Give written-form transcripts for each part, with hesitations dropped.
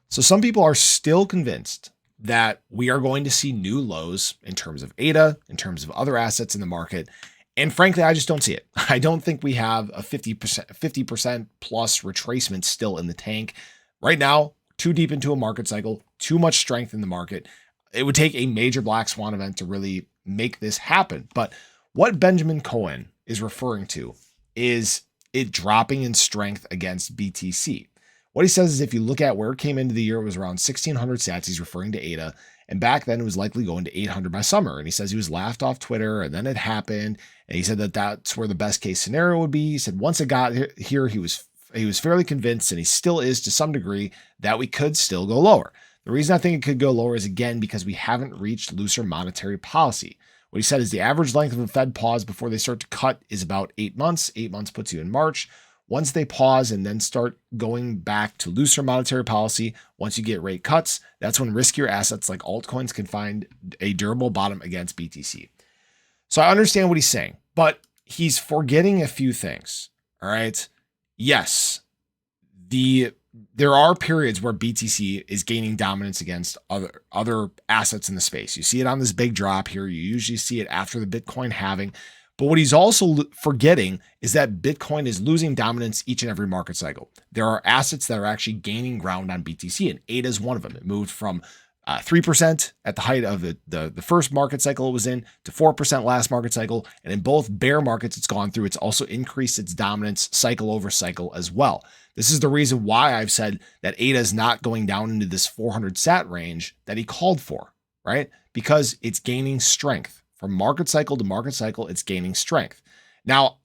So some people are still convinced that we are going to see new lows in terms of ADA, in terms of other assets in the market. And frankly, I just don't see it. I don't think we have a 50% plus retracement still in the tank. Right now, too deep into a market cycle, too much strength in the market. It would take a major black swan event to really make this happen. But what Benjamin Cowen is referring to is it dropping in strength against BTC. What he says is if you look at where it came into the year, it was around 1,600 sats. He's referring to ADA. And back then it was likely going to 800 by summer. And he says he was laughed off Twitter and then it happened. And he said that that's where the best case scenario would be. He said once it got here, he was fairly convinced, and he still is to some degree, that we could still go lower. The reason I think it could go lower is, again, because we haven't reached looser monetary policy. What he said is the average length of a Fed pause before they start to cut is about 8 months. 8 months puts you in March. Once they pause and then start going back to looser monetary policy, once you get rate cuts, that's when riskier assets like altcoins can find a durable bottom against BTC. So I understand what he's saying, but he's forgetting a few things. All right. Yes, there are periods where BTC is gaining dominance against other assets in the space. You see it on this big drop here. You usually see it after the Bitcoin halving. But what he's also forgetting is that Bitcoin is losing dominance each and every market cycle. There are assets that are actually gaining ground on BTC, and ADA is one of them. It moved from 3% at the height of the first market cycle it was in to 4% last market cycle. And in both bear markets it's gone through, it's also increased its dominance cycle over cycle as well. This is the reason why I've said that ADA is not going down into this 400 sat range that he called for, right? Because it's gaining strength. From market cycle to market cycle, it's gaining strength. Now,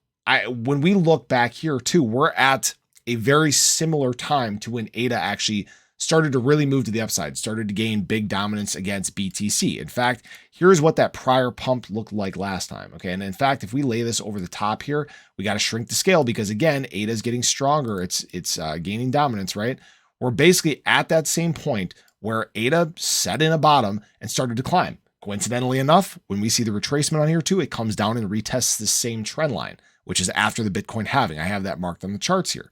when we look back here too, we're at a very similar time to when ADA actually started to really move to the upside, started to gain big dominance against BTC. In fact, here's what that prior pump looked like last time. Okay. And in fact, if we lay this over the top here, we got to shrink the scale because again, ADA is getting stronger. It's gaining dominance, right? We're basically at that same point where ADA set in a bottom and started to climb. Coincidentally enough, when we see the retracement on here too, it comes down and retests the same trend line, which is after the Bitcoin halving. I have that marked on the charts here.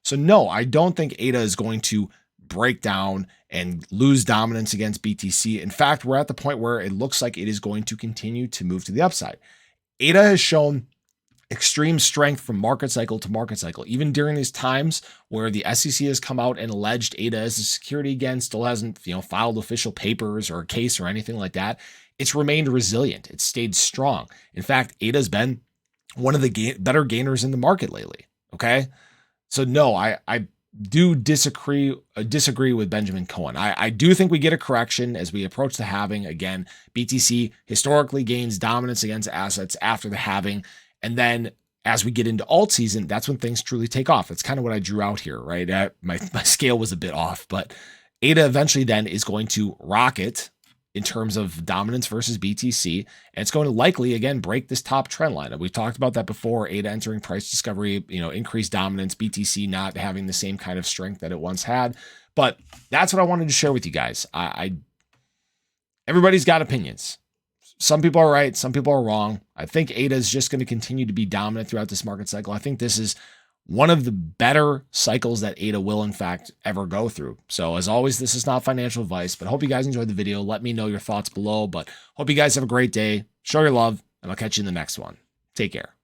So no, I don't think ADA is going to break down and lose dominance against BTC. In fact, we're at the point where it looks like it is going to continue to move to the upside. ADA has shown extreme strength from market cycle to market cycle, even during these times where the SEC has come out and alleged ADA as a security again, still hasn't, filed official papers or a case or anything like that. It's remained resilient. It's stayed strong. In fact, ADA has been one of the better gainers in the market lately. Okay. So no, I do disagree with Benjamin Cowen. I do think we get a correction as we approach the halving. Again, BTC historically gains dominance against assets after the halving. And then as we get into alt season, that's when things truly take off. That's kind of what I drew out here, right? My scale was a bit off, but ADA eventually then is going to rocket in terms of dominance versus BTC. And it's going to likely, again, break this top trend line. We've talked about that before. ADA entering price discovery, increased dominance, BTC not having the same kind of strength that it once had. But that's what I wanted to share with you guys. Everybody's got opinions. Some people are right. Some people are wrong. I think ADA is just going to continue to be dominant throughout this market cycle. I think this is one of the better cycles that ADA will, in fact, ever go through. So as always, this is not financial advice, but I hope you guys enjoyed the video. Let me know your thoughts below, but hope you guys have a great day. Show your love, and I'll catch you in the next one. Take care.